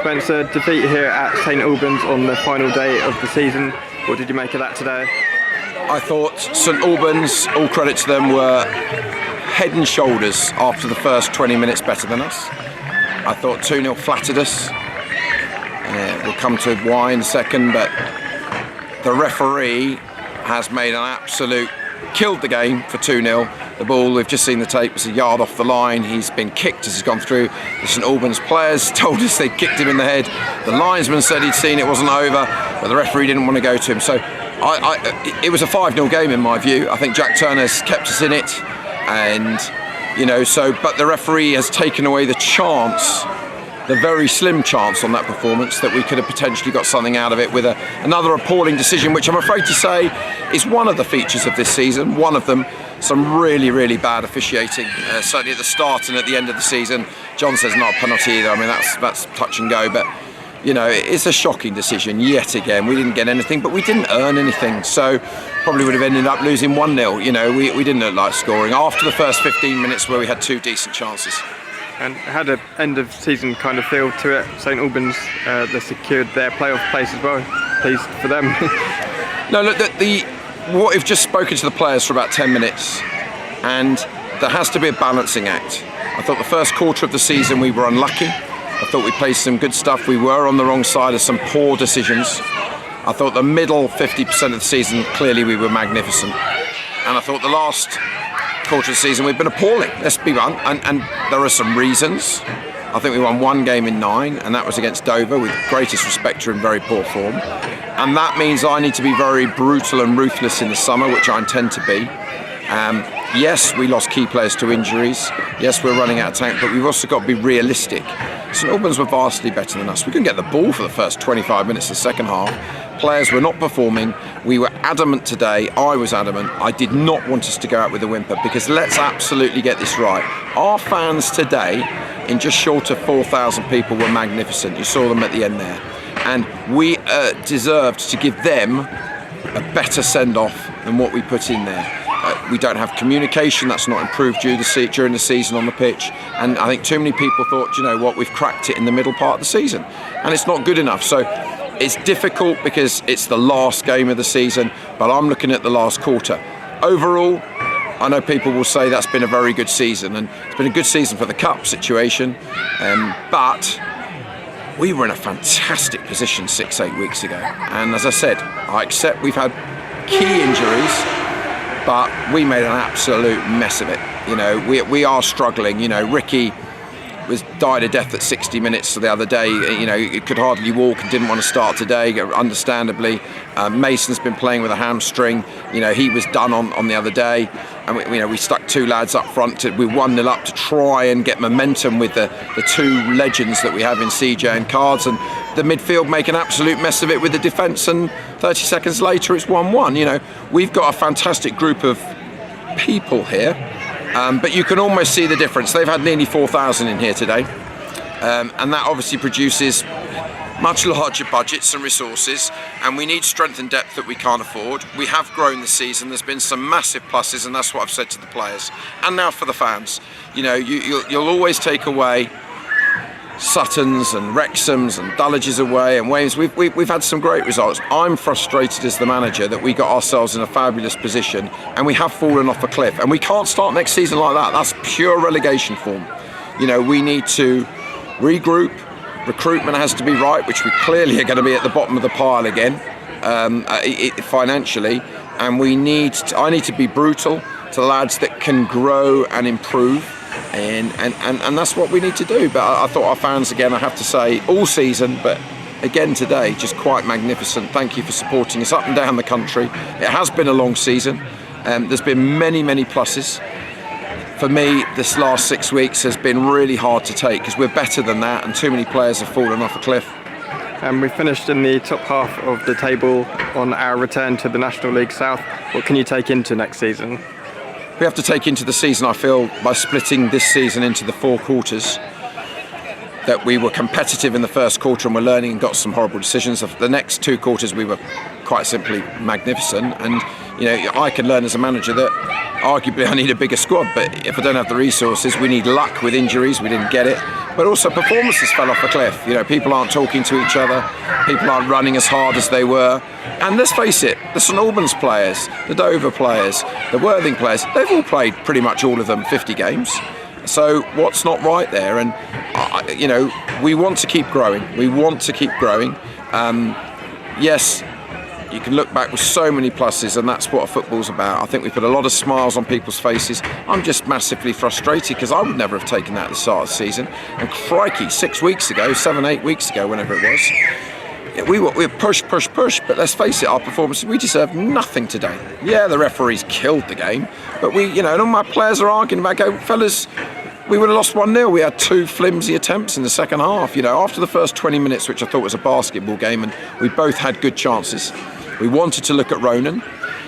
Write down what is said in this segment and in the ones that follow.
Spencer, defeat here at St Albans on the final day of the season. What did you make of that today? I thought St Albans, all credit to them, were head and shoulders after the first 20 minutes better than us. I thought 2-0 flattered us. We'll come to why in a second, but the referee has made an absolute, killed the game for 2-0. The ball, we've just seen the tape, was a yard off the line. He's been kicked as he's gone through. The St Albans players told us they'd kicked him in the head. The linesman said he'd seen it wasn't over, but the referee didn't want to go to him. So it was a 5-0 game in my view. I think Jack Turner's kept us in it, and but the referee has taken away the chance, the very slim chance on that performance that we could have potentially got something out of it with another appalling decision, which I'm afraid to say is one of the features of this season. One of them, some really, really bad officiating, certainly at the start and at the end of the season. John says not a penalty either. I mean, that's touch and go, but it's a shocking decision yet again. We didn't get anything, but we didn't earn anything, so probably would have ended up losing 1-0. We didn't look like scoring after the first 15 minutes where we had 2 decent chances. And had an end of season kind of feel to it. St Albans, they secured their playoff place as well. Pleased for them. No, look, what we've just spoken to the players for about 10 minutes, and there has to be a balancing act. I thought the first quarter of the season we were unlucky. I thought we played some good stuff. We were on the wrong side of some poor decisions. I thought the middle 50% of the season, clearly we were magnificent. And I thought the last quarter of the season we've been appalling, let's be blunt, and there are some reasons. I think we won 1 game in 9, and that was against Dover, with greatest respect to in very poor form. And that means I need to be very brutal and ruthless in the summer, which I intend to be. Yes, we lost key players to injuries. Yes, we're running out of tank, but we've also got to be realistic. St Albans were vastly better than us. We couldn't get the ball for the first 25 minutes of the second half. Players were not performing. We were adamant today. I was adamant. I did not want us to go out with a whimper, because let's absolutely get this right. Our fans today, in just short of 4,000 people, were magnificent. You saw them at the end there. And we deserved to give them a better send-off than what we put in there. We don't have communication, that's not improved during the season on the pitch, and I think too many people thought, you know what, we've cracked it in the middle part of the season, and it's not good enough. So it's difficult because it's the last game of the season, but I'm looking at the last quarter. Overall, I know people will say that's been a very good season, and it's been a good season for the cup situation, but we were in a fantastic position 6-8 weeks ago, and as I said, I accept we've had key injuries, but we made an absolute mess of it. We are struggling. Ricky died a death at 60 minutes the other day. He could hardly walk and didn't want to start today, understandably. Mason's been playing with a hamstring. He was done on the other day. And we stuck 2 lads up front. We 1-0 up to try and get momentum with the 2 legends that we have in CJ and Cards. And the midfield make an absolute mess of it with the defence, and 30 seconds later it's 1-1. We've got a fantastic group of people here. But you can almost see the difference. They've had nearly 4,000 in here today, and that obviously produces much larger budgets and resources, and we need strength and depth that we can't afford. We have grown this season. There's been some massive pluses, and that's what I've said to the players. And now for the fans, you'll always take away Suttons and Wrexhams and Dulwich's away and Wales. We've had some great results. I'm frustrated as the manager that we got ourselves in a fabulous position and we have fallen off a cliff, and we can't start next season like that. That's pure relegation form. We need to regroup. Recruitment has to be right, which we clearly are going to be at the bottom of the pile again, financially, and I need to be brutal to the lads that can grow and improve. And that's what we need to do. But I thought our fans, again, I have to say, all season, but again today, just quite magnificent. Thank you for supporting us up and down the country. It has been a long season. There's been many, many pluses. For me, this last 6 weeks has been really hard to take, because we're better than that, and too many players have fallen off a cliff. And we finished in the top half of the table on our return to the National League South. What can you take into next season? We have to take into the season, I feel, by splitting this season into the 4 quarters, that we were competitive in the first quarter and we're learning and got some horrible decisions. The next 2 quarters we were quite simply magnificent, and I can learn as a manager that arguably I need a bigger squad, but if I don't have the resources, we need luck with injuries. We didn't get it. but also performances fell off a cliff. You know, people aren't talking to each other, people aren't running as hard as they were. And let's face it, the St Albans players, the Dover players, the Worthing players, they've all played pretty much all of them 50 games. So what's not right there? And you know, we want to keep growing. We want to keep growing. Yes, you can look back with so many pluses, and that's what football's about. I think we put a lot of smiles on people's faces. I'm just massively frustrated because I would never have taken that at the start of the season. And crikey, 6 weeks ago, 7, 8 weeks ago, whenever it was, we were push, but let's face it, our performance, we deserved nothing today. Yeah, the referees killed the game, but we, you know, and all my players are arguing about, go, fellas, we would have lost 1-0. We had 2 flimsy attempts in the second half. You know, after the first 20 minutes, which I thought was a basketball game, and we both had good chances. We wanted to look at Ronan.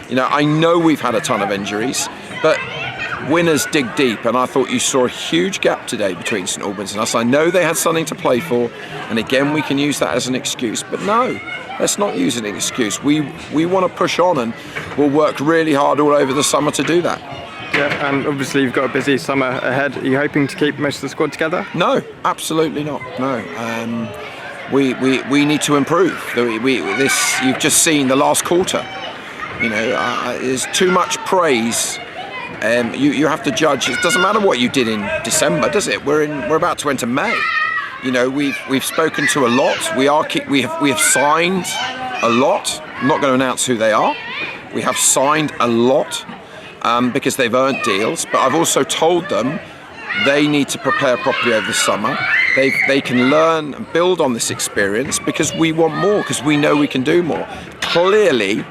You know, I know we've had a ton of injuries, but winners dig deep, and I thought you saw a huge gap today between St Albans and us. I know they had something to play for, and again, we can use that as an excuse, but no, let's not use it as an excuse. We want to push on, and we'll work really hard all over the summer to do that. Yeah, and obviously you've got a busy summer ahead. Are you hoping to keep most of the squad together? No, absolutely not. No. We need to improve. This you've just seen the last quarter. You know, there's too much praise. You have to judge. It doesn't matter what you did in December, does it? We're about to enter May. You know, we've spoken to a lot. We have signed a lot. I'm not going to announce who they are. We have signed a lot because they've earned deals. But I've also told them they need to prepare properly over the summer. They can learn and build on this experience because we want more, because we know we can do more. Clearly,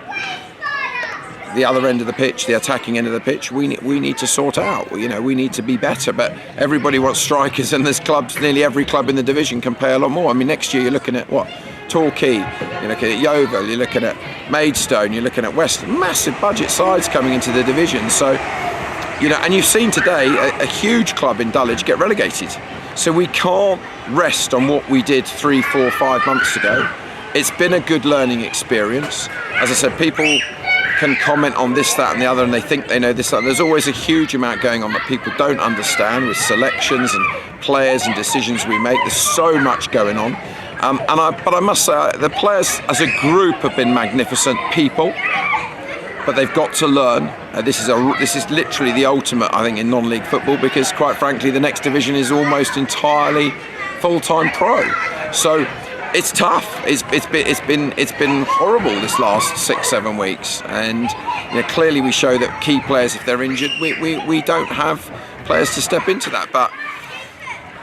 the other end of the pitch, the attacking end of the pitch, we need to sort out. You know, we need to be better. But everybody wants strikers, and there's clubs. Nearly every club in the division can pay a lot more. I mean, next year you're looking at what? Torquay, you're looking at Yeovil, you're looking at Maidstone, you're looking at Western. Massive budget sides coming into the division. So, you know, and you've seen today a huge club in Dulwich get relegated. So we can't rest on what we did 3, 4, 5 months ago. It's been a good learning experience. As I said, people can comment on this, that and the other, and they think they know this, that. There's always a huge amount going on that people don't understand with selections and players and decisions we make. There's so much going on. But I must say, the players as a group have been magnificent people, but they've got to learn. This is literally the ultimate, I think, in non-league football, because quite frankly, the next division is almost entirely full-time pro. So it's tough. It's been horrible this last 6, 7 weeks, and you know, clearly we show that key players, if they're injured, we don't have players to step into that. But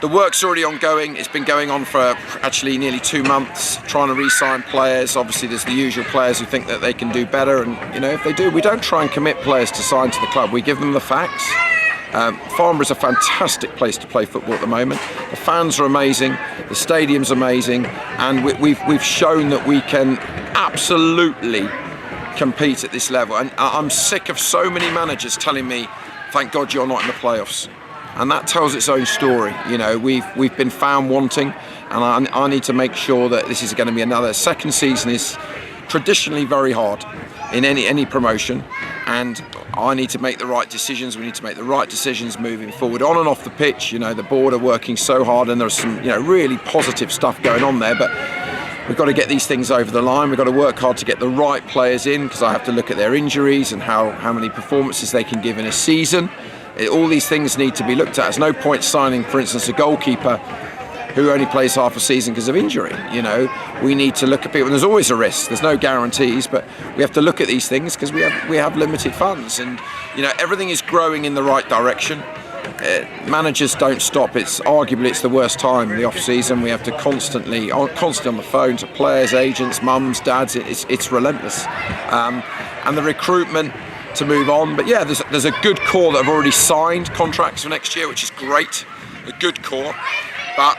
the work's already ongoing. It's been going on for actually nearly 2 months, trying to re-sign players. Obviously, there's the usual players who think that they can do better, and you know, if they do, we don't try and commit players to sign to the club. We give them the facts. Farnborough is a fantastic place to play football at the moment. The fans are amazing, the stadium's amazing, and we've shown that we can absolutely compete at this level. And I'm sick of so many managers telling me, "Thank God you're not in the playoffs." And that tells its own story. You know, we've been found wanting, and I need to make sure that this is going to be another. Second season is traditionally very hard in any promotion, and I need to make the right decisions. We need to make the right decisions moving forward, on and off the pitch. You know, the board are working so hard, and there's some, you know, really positive stuff going on there, but we've got to get these things over the line. We've got to work hard to get the right players in, because I have to look at their injuries and how many performances they can give in a season. All these things need to be looked at. There's no point signing, for instance, a goalkeeper who only plays half a season because of injury. You know, we need to look at people, and there's always a risk. There's no guarantees, but we have to look at these things because we have limited funds, and you know, everything is growing in the right direction. Managers don't stop. It's the worst time, the off season. We have to constantly on the phone to players, agents, mums, dads. It's relentless, and the recruitment to move on. But yeah, there's a good core that have already signed contracts for next year, which is great. A good core, but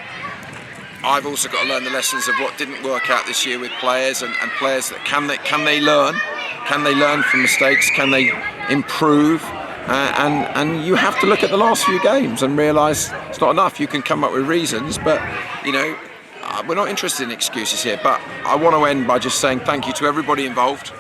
I've also got to learn the lessons of what didn't work out this year with players, and players that can they learn from mistakes, can they improve, and you have to look at the last few games and realise it's not enough. You can come up with reasons, but you know, we're not interested in excuses here. But I want to end by just saying thank you to everybody involved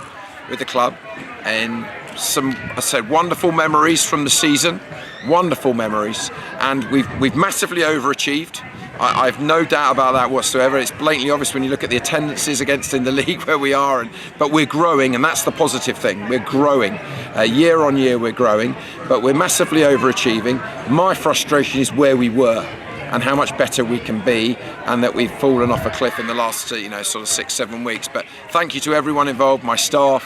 with the club, and some, I said, wonderful memories from the season, wonderful memories, and we've massively overachieved. I've no doubt about that whatsoever. It's blatantly obvious when you look at the attendances against in the league where we are, but we're growing, and that's the positive thing. We're growing. Year on year we're growing, but we're massively overachieving. My frustration is where we were and how much better we can be, and that we've fallen off a cliff in the last sort of 6-7 weeks. But thank you to everyone involved, my staff,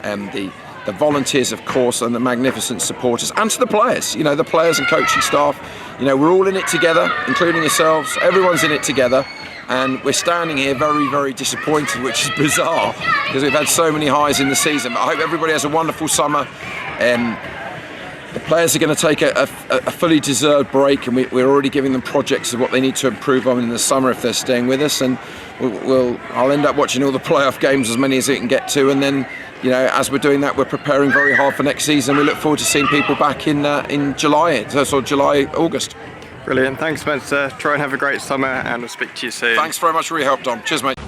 the volunteers, of course, and the magnificent supporters, and to the players, the players and coaching staff. We're all in it together, including yourselves. Everyone's in it together, and we're standing here very, very disappointed, which is bizarre because we've had so many highs in the season. But I hope everybody has a wonderful summer. The players are going to take a fully deserved break, and we're already giving them projects of what they need to improve on in the summer if they're staying with us. And I'll end up watching all the playoff games, as many as we can get to, and then as we're doing that, we're preparing very hard for next season. We look forward to seeing people back in July, so July, August. Brilliant. Thanks, Spencer. Try and have a great summer, and we'll speak to you soon. Thanks very much for your help, Dom. Cheers, mate.